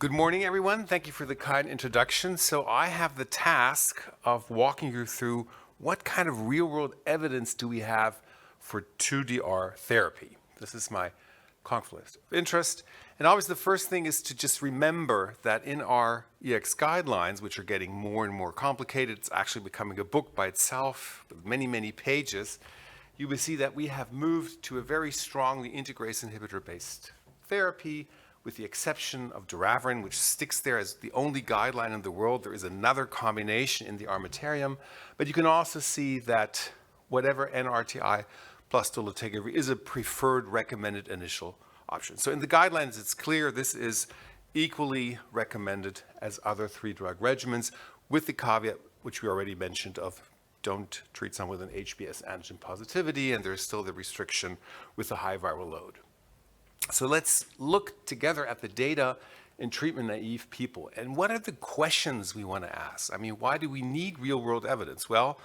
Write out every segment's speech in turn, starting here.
Good morning, everyone. Thank you for the kind introduction. So I have the task of walking you through what kind of real-world evidence do we have for 2DR therapy. This is my conflict of interest. And always the first thing is to just remember that in our EX guidelines, which are getting more and more complicated, it's actually becoming a book by itself with many, many pages, you will see that we have moved to a very strongly integrase inhibitor-based therapy, with the exception of doravirine, which sticks there as the only guideline in the world. There is another combination in the armamentarium, but you can also see that whatever NRTI plus dolutegravir is a preferred recommended initial option. So in the guidelines, it's clear this is equally recommended as other 3-drug regimens, with the caveat, which we already mentioned, of don't treat someone with an HBs antigen positivity, and there's still the restriction with the high viral load. So let's look together at the data in treatment-naive people. And what are the questions we want to ask? I mean, why do we need real-world evidence? Well,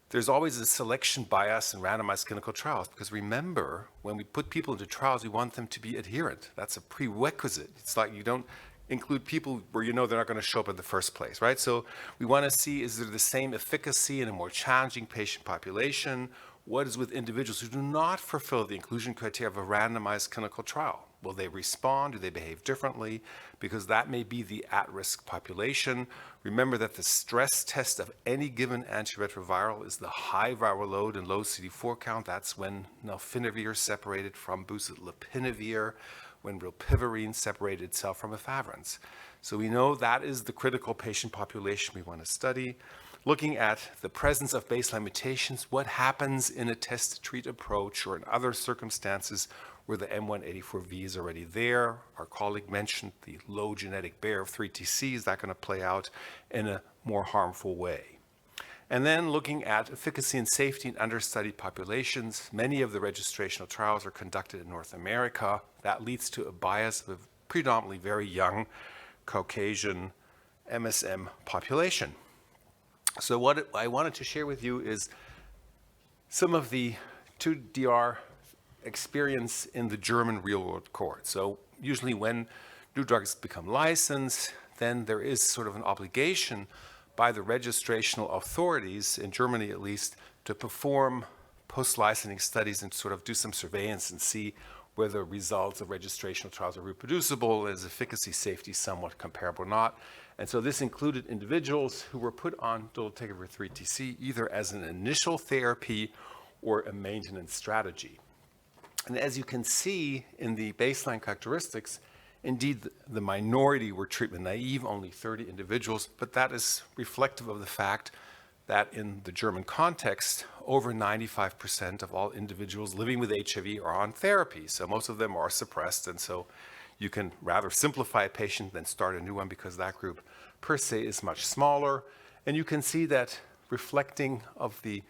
there's always a selection bias in randomized clinical trials, because remember, when we put people into trials, we want them to be adherent. That's a prerequisite. It's like you don't include people where you know they're not going to show up in the first place, right? So we want to see, is there the same efficacy in a more challenging patient population? What is with individuals who do not fulfill the inclusion criteria of a randomized clinical trial? Will they respond? Do they behave differently? Because that may be the at-risk population. Remember that the stress test of any given antiretroviral is the high viral load and low CD4 count. That's when nalfinavir separated from boosted lopinavir, when rilpivirine separated itself from efavirenz. So we know that is the critical patient population we want to study. Looking at the presence of baseline mutations, what happens in a test-to-treat approach or in other circumstances where the M184V is already there. Our colleague mentioned the low genetic bear of 3TC. Is that going to play out in a more harmful way? And then looking at efficacy and safety in understudied populations. Many of the registrational trials are conducted in North America. That leads to a bias of a predominantly very young Caucasian MSM population. So what I wanted to share with you is some of the 2DR experience in the German real-world cohort. So usually when new drugs become licensed, then there is sort of an obligation by the registrational authorities, in Germany at least, to perform post-licensing studies and sort of do some surveillance and see whether results of registrational trials are reproducible, is efficacy, safety somewhat comparable or not. And so this included individuals who were put on dolutegravir 3TC either as an initial therapy or a maintenance strategy. And as you can see in the baseline characteristics, indeed the minority were treatment naive, only 30 individuals, but that is reflective of the fact that in the German context, over 95% of all individuals living with HIV are on therapy. So most of them are suppressed, and so you can rather simplify a patient than start a new one because that group per se is much smaller. And you can see that reflecting of the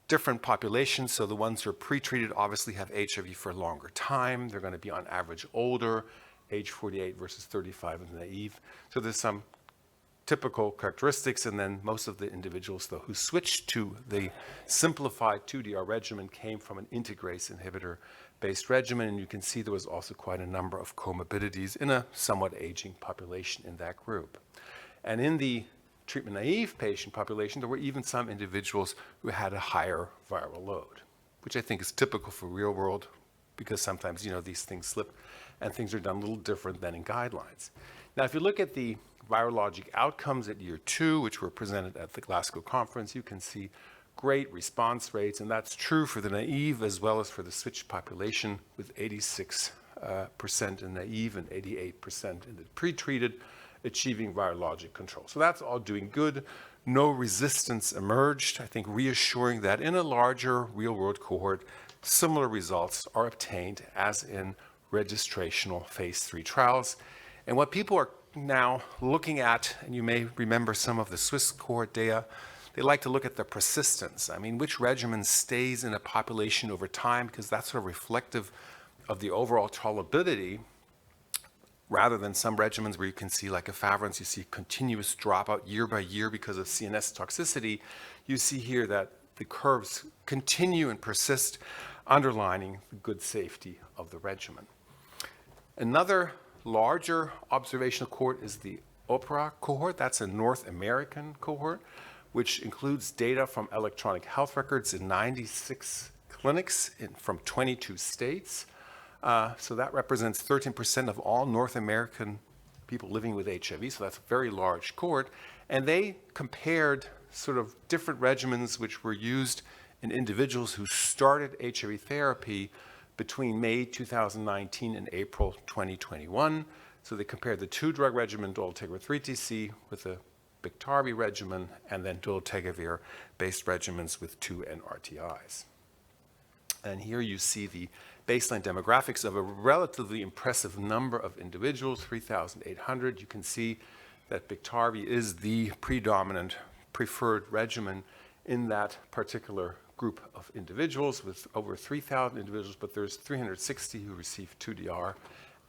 different populations, so the ones who are pre-treated obviously have HIV for a longer time. They're going to be on average older, age 48 versus 35 in the naive. So there's some typical characteristics, and then most of the individuals, though, who switched to the simplified 2DR regimen came from an integrase inhibitor-based regimen, and you can see there was also quite a number of comorbidities in a somewhat aging population in that group. And in the treatment-naive patient population, there were even some individuals who had a higher viral load, which I think is typical for real world, because sometimes, these things slip and things are done a little different than in guidelines. Now, if you look at the virologic outcomes at year 2, which were presented at the Glasgow conference, you can see great response rates, and that's true for the naive as well as for the switch population, with 86% in naive and 88% in the pre-treated, achieving virologic control. So that's all doing good. No resistance emerged. I think reassuring that in a larger real-world cohort, similar results are obtained as in registrational phase 3 trials. And what people are now looking at, and you may remember some of the Swiss cohort data, they like to look at the persistence. I mean, which regimen stays in a population over time, because that's sort of reflective of the overall tolerability, rather than some regimens where you can see, like efavirenz, you see continuous dropout year by year because of CNS toxicity. You see here that the curves continue and persist, underlining the good safety of the regimen. Another larger observational cohort is the OPERA cohort. That's a North American cohort, which includes data from electronic health records in 96 clinics from 22 states. So that represents 13% of all North American people living with HIV, so that's a very large cohort. And they compared sort of different regimens which were used in individuals who started HIV therapy between May 2019 and April 2021. So they compared the two-drug regimen, dolutegravir 3TC, with the Biktarvy regimen, and then dolutegravir-based regimens with 2 NRTIs. And here you see the baseline demographics of a relatively impressive number of individuals, 3,800. You can see that Biktarvy is the predominant preferred regimen in that particular group of individuals, with over 3,000 individuals, but there's 360 who receive 2DR,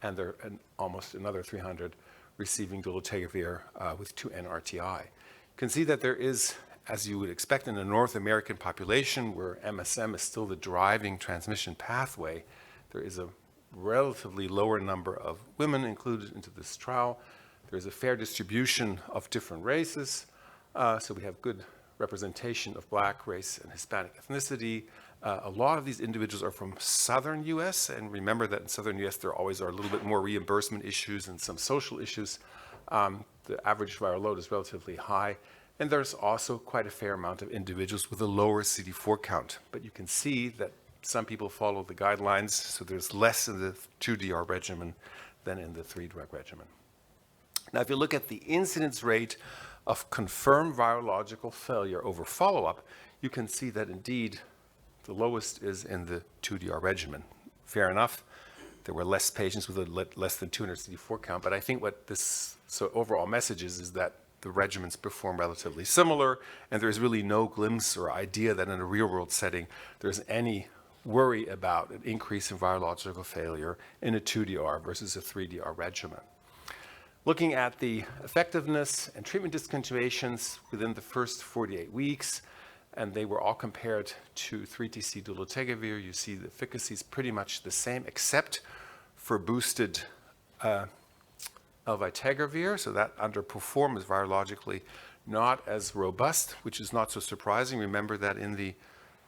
and there are almost another 300 receiving dolutegravir with 2 NRTI. You can see that there is, as you would expect in a North American population where MSM is still the driving transmission pathway, there is a relatively lower number of women included into this trial. There is a fair distribution of different races, so we have good representation of Black race and Hispanic ethnicity. A lot of these individuals are from southern US, and remember that in southern US there always are a little bit more reimbursement issues and some social issues. The average viral load is relatively high, and there's also quite a fair amount of individuals with a lower CD4 count. But you can see that some people follow the guidelines, so there's less in the 2DR regimen than in the 3-drug regimen. Now, if you look at the incidence rate of confirmed virological failure over follow-up, you can see that indeed the lowest is in the 2DR regimen. Fair enough, there were less patients with a less than 200 CD4 count, but I think what this overall message is that the regimens perform relatively similar, and there's really no glimpse or idea that in a real-world setting there's any worry about an increase in virological failure in a 2DR versus a 3DR regimen. Looking at the effectiveness and treatment discontinuations within the first 48 weeks, and they were all compared to 3TC dolutegravir, you see the efficacy is pretty much the same, except for boosted elvitegravir, so that underperformed, is virologically not as robust, which is not so surprising. Remember that in the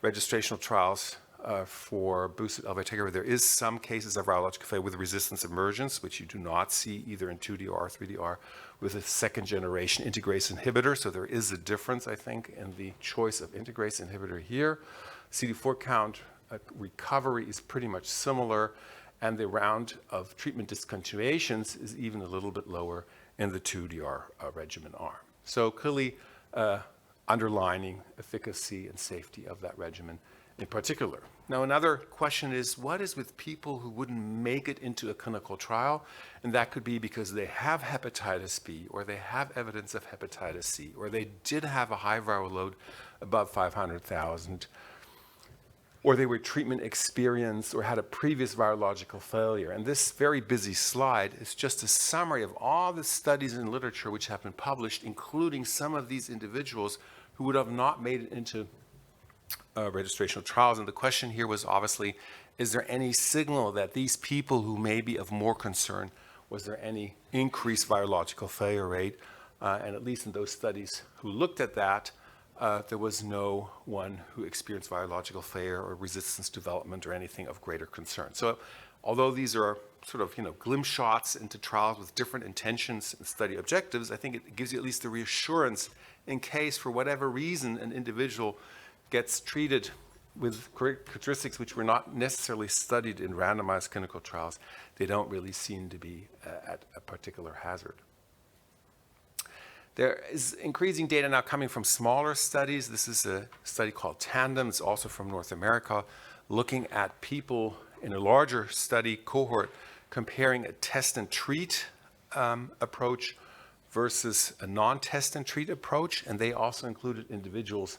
registrational trials for boosted elvitegravir, there is some cases of virological failure with resistance emergence, which you do not see either in 2DR or 3DR with a second-generation integrase inhibitor. So there is a difference, I think, in the choice of integrase inhibitor here. CD4 count recovery is pretty much similar, and the round of treatment discontinuations is even a little bit lower in the 2DR regimen arm. So clearly underlining efficacy and safety of that regimen in particular. Now, another question is, what is with people who wouldn't make it into a clinical trial? And that could be because they have hepatitis B, or they have evidence of hepatitis C, or they did have a high viral load above 500,000, or they were treatment experienced or had a previous virological failure. And this very busy slide is just a summary of all the studies and literature which have been published, including some of these individuals who would have not made it into registrational trials. And the question here was obviously, is there any signal that these people who may be of more concern, was there any increased virological failure rate? And at least in those studies who looked at that, there was no one who experienced virological failure or resistance development or anything of greater concern. So although these are sort of glimpse shots into trials with different intentions and study objectives, I think it gives you at least a reassurance in case for whatever reason an individual gets treated with characteristics which were not necessarily studied in randomized clinical trials. They don't really seem to be at a particular hazard. There is increasing data now coming from smaller studies. This is a study called Tandem. It's also from North America, looking at people in a larger study cohort comparing a test and treat approach versus a non-test and treat approach. And they also included individuals.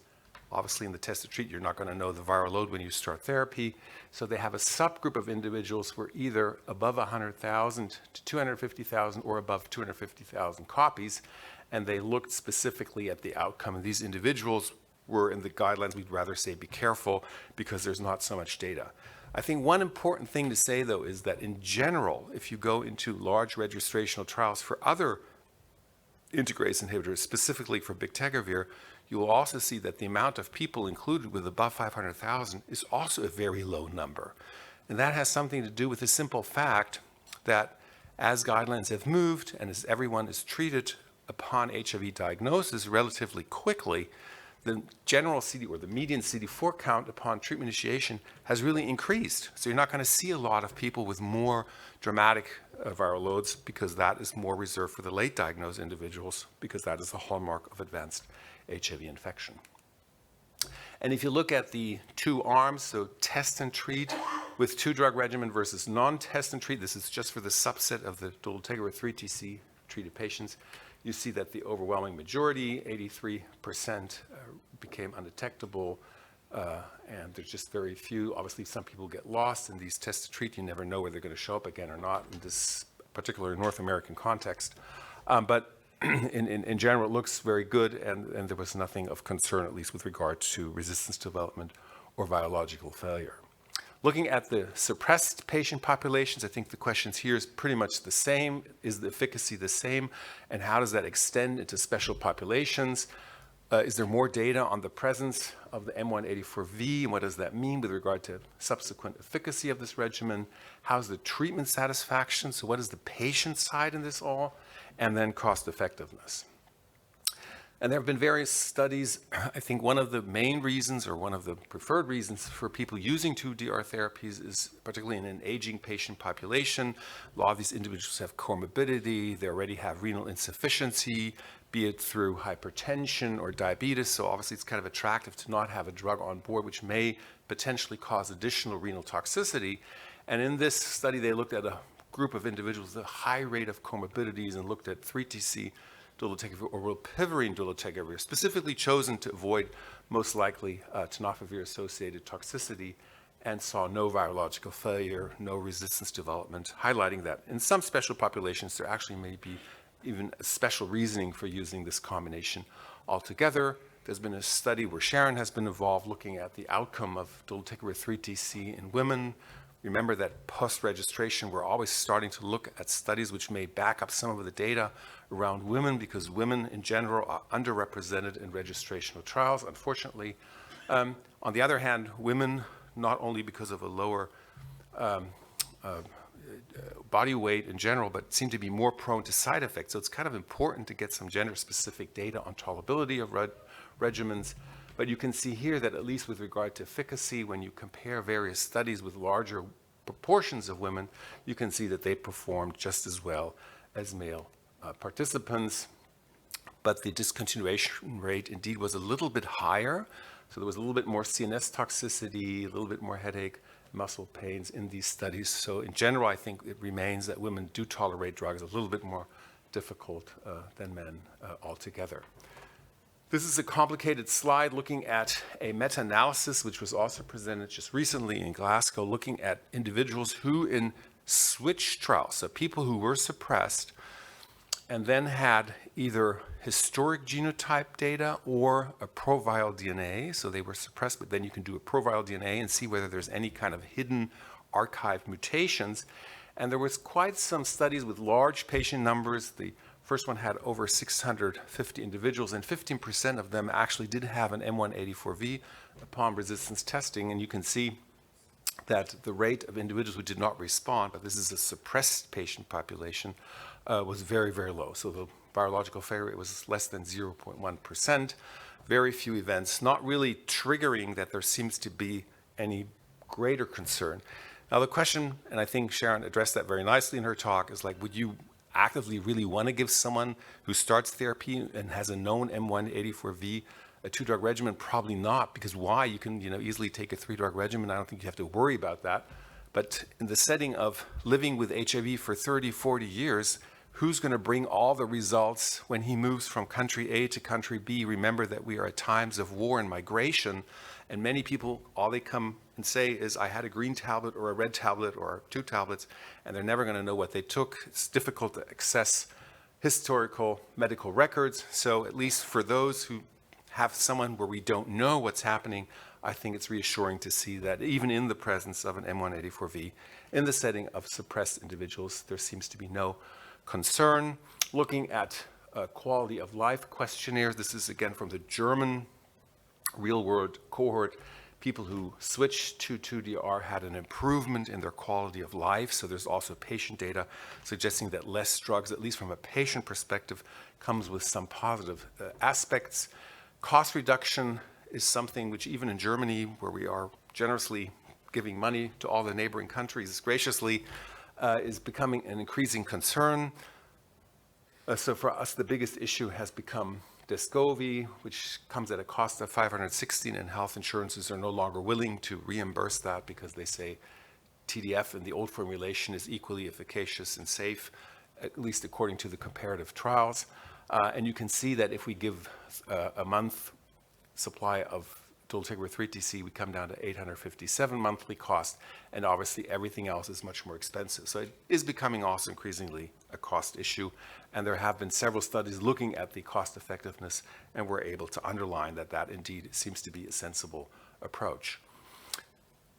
Obviously, in the test and treat, you're not going to know the viral load when you start therapy. So they have a subgroup of individuals who are either above 100,000 to 250,000 or above 250,000 copies. And they looked specifically at the outcome. And these individuals were in the guidelines, we'd rather say be careful because there's not so much data. I think one important thing to say, though, is that in general, if you go into large registrational trials for other integrase inhibitors, specifically for bictegravir, you will also see that the amount of people included with above 500,000 is also a very low number. And that has something to do with the simple fact that as guidelines have moved and as everyone is treated upon HIV diagnosis relatively quickly, the general CD or the median CD4 count upon treatment initiation has really increased. So you're not going to see a lot of people with more dramatic viral loads because that is more reserved for the late diagnosed individuals because that is the hallmark of advanced HIV infection. And if you look at the two arms, so test and treat with two-drug regimen versus non-test and treat, this is just for the subset of the dolutegravir 3TC treated patients, you see that the overwhelming majority, 83%, became undetectable, and there's just very few. Obviously, some people get lost in these test to treat. You never know whether they're going to show up again or not in this particular North American context. But in general, it looks very good, and there was nothing of concern, at least with regard to resistance development or virological failure. Looking at the suppressed patient populations, I think the questions here is pretty much the same. Is the efficacy the same? And how does that extend into special populations? Is there more data on the presence of the M184V? And what does that mean with regard to subsequent efficacy of this regimen? How's the treatment satisfaction? So what is the patient side in this all? And then cost effectiveness. And there have been various studies. I think one of the main reasons or one of the preferred reasons for people using 2DR therapies is particularly in an aging patient population. A lot of these individuals have comorbidity. They already have renal insufficiency, be it through hypertension or diabetes. So obviously it's kind of attractive to not have a drug on board which may potentially cause additional renal toxicity. And in this study, they looked at a group of individuals with a high rate of comorbidities and looked at 3TC dolutegravir or rilpivirine dolutegravir, specifically chosen to avoid most likely tenofovir-associated toxicity, and saw no virological failure, no resistance development, highlighting that in some special populations there actually may be even a special reasoning for using this combination altogether. There's been a study where Sharon has been involved looking at the outcome of dolutegravir 3TC in women. Remember that post-registration, we're always starting to look at studies which may back up some of the data around women because women in general are underrepresented in registrational trials, unfortunately. On the other hand, women, not only because of a lower body weight in general, but seem to be more prone to side effects. So it's kind of important to get some gender-specific data on tolerability of regimens. But you can see here that at least with regard to efficacy, when you compare various studies with larger proportions of women, you can see that they performed just as well as male participants. But the discontinuation rate indeed was a little bit higher. So there was a little bit more CNS toxicity, a little bit more headache, muscle pains in these studies. So in general, I think it remains that women do tolerate drugs a little bit more difficult than men altogether. This is a complicated slide looking at a meta-analysis which was also presented just recently in Glasgow, looking at individuals who in switch trials, so people who were suppressed and then had either historic genotype data or a proviral DNA. So they were suppressed, but then you can do a proviral DNA and see whether there's any kind of hidden archived mutations. And there was quite some studies with large patient numbers. The first one had over 650 individuals, and 15% of them actually did have an M184V upon resistance testing. And you can see that the rate of individuals who did not respond, but this is a suppressed patient population, was very, very low. So the virological failure rate was less than 0.1%. Very few events, not really triggering that there seems to be any greater concern. Now the question, and I think Sharon addressed that very nicely in her talk, is like, would you actively really want to give someone who starts therapy and has a known M184V a 2-drug regimen? Probably not, because why? You can easily take a 3-drug regimen. I don't think you have to worry about that. But in the setting of living with HIV for 30, 40 years, who's going to bring all the results when he moves from country A to country B? Remember that we are at times of war and migration, and many people, all they come and say is, I had a green tablet or a red tablet or 2 tablets, and they're never going to know what they took. It's difficult to access historical medical records. So at least for those who have someone where we don't know what's happening, I think it's reassuring to see that even in the presence of an M184V, in the setting of suppressed individuals, there seems to be no concern. Looking at quality of life questionnaires, this is again from the German real-world cohort. People who switched to 2DR had an improvement in their quality of life. So there's also patient data suggesting that less drugs, at least from a patient perspective, comes with some positive aspects. Cost reduction is something which even in Germany, where we are generously giving money to all the neighboring countries graciously, is becoming an increasing concern. So for us, the biggest issue has become Descovy, which comes at a cost of $516, and health insurances are no longer willing to reimburse that because they say TDF in the old formulation is equally efficacious and safe, at least according to the comparative trials. And you can see that if we give a month supply of dolutegravir 3TC, we come down to $857 monthly cost, and obviously everything else is much more expensive. So it is becoming also increasingly a cost issue, and there have been several studies looking at the cost effectiveness, and we're able to underline that that indeed seems to be a sensible approach.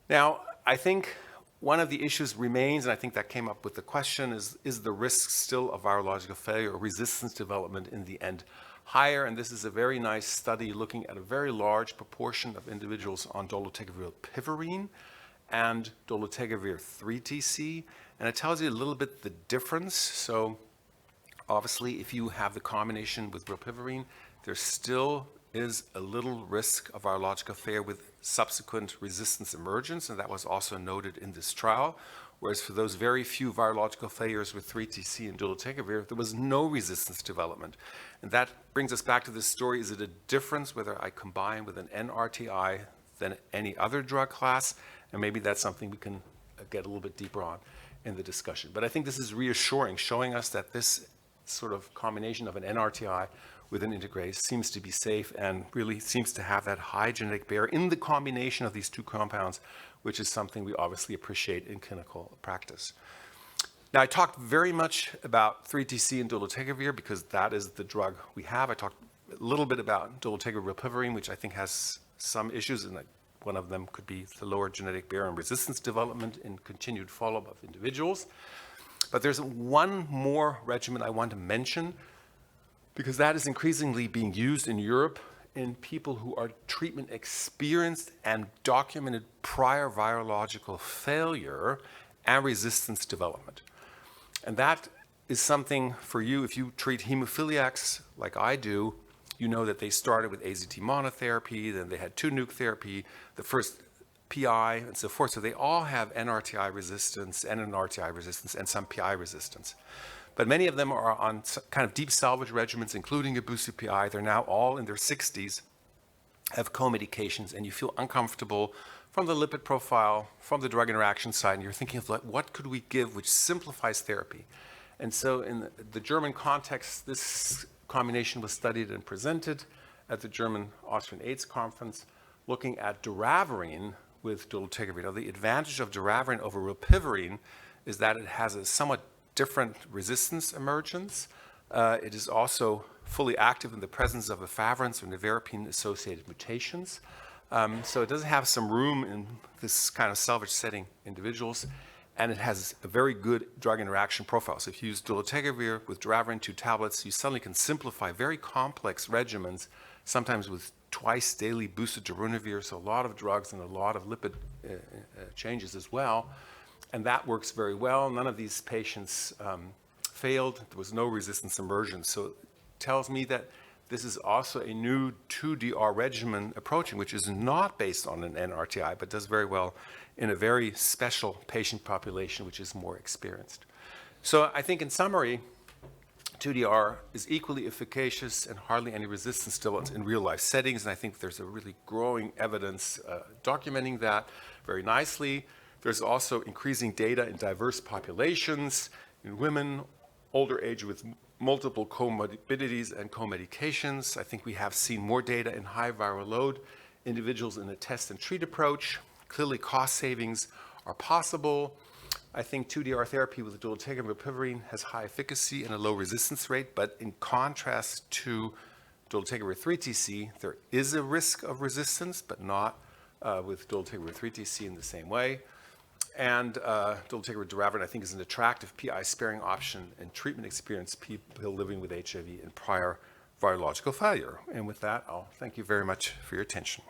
Now, I think one of the issues remains, and I think that came up with the question, is the risk still of virological failure or resistance development in the end higher? And this is a very nice study looking at a very large proportion of individuals on dolutegravir pivirine and dolutegravir 3TC, and it tells you a little bit the difference. So obviously, if you have the combination with rilpivirine, there still is a little risk of virological failure with subsequent resistance emergence, and that was also noted in this trial. Whereas for those very few virological failures with 3TC and dolutegravir, there was no resistance development. And that brings us back to this story. Is it a difference whether I combine with an NRTI than any other drug class? And maybe that's something we can get a little bit deeper on in the discussion. But I think this is reassuring, showing us that this sort of combination of an NRTI with an integrase seems to be safe and really seems to have that high genetic barrier in the combination of these two compounds, which is something we obviously appreciate in clinical practice. Now, I talked very much about 3TC and dolutegravir because that is the drug we have. I talked a little bit about dolutegravir rilpivirine, which I think has some issues, and one of them could be the lower genetic barrier and resistance development in continued follow-up of individuals. But there's one more regimen I want to mention, because that is increasingly being used in Europe in people who are treatment experienced and documented prior virological failure and resistance development. And that is something for you, if you treat hemophiliacs like I do, you know that they started with AZT monotherapy, then they had 2-nuke therapy, the first PI, and so forth. So they all have NRTI resistance and NRTI resistance and some PI resistance. But many of them are on kind of deep salvage regimens, including a boosted PI. They're now all in their 60s, have co-medications, and you feel uncomfortable from the lipid profile, from the drug interaction side, and you're thinking of like, what could we give which simplifies therapy? And so in the German context, this combination was studied and presented at the German Austrian AIDS conference, looking at doravirine with dolutegravir. Now, the advantage of doravirine over rilpivirine is that it has a somewhat different resistance emergence. It is also fully active in the presence of efavirenz or nevirapine-associated mutations. So it does have some room in this kind of salvage setting individuals, and it has a very good drug interaction profile. So if you use dolutegravir with doravirine 2 tablets, you suddenly can simplify very complex regimens, sometimes with twice daily boosted darunavir, so a lot of drugs and a lot of lipid changes as well. And that works very well. None of these patients failed. There was no resistance emergence. So it tells me that this is also a new 2DR regimen approaching, which is not based on an NRTI, but does very well in a very special patient population, which is more experienced. So I think in summary, 2DR is equally efficacious and hardly any resistance development in real life settings. And I think there's a really growing evidence documenting that very nicely. There's also increasing data in diverse populations, in women, older age with multiple comorbidities and co-medications. I think we have seen more data in high viral load individuals in a test and treat approach. Clearly, cost savings are possible. I think 2DR therapy with dolutegravir rilpivirine has high efficacy and a low resistance rate, but in contrast to dolutegravir 3-TC, there is a risk of resistance, but not with dolutegravir 3-TC in the same way. And dolutegravir doravirine, I think, is an attractive PI-sparing option in treatment-experienced people living with HIV and prior virological failure. And with that, I'll thank you very much for your attention.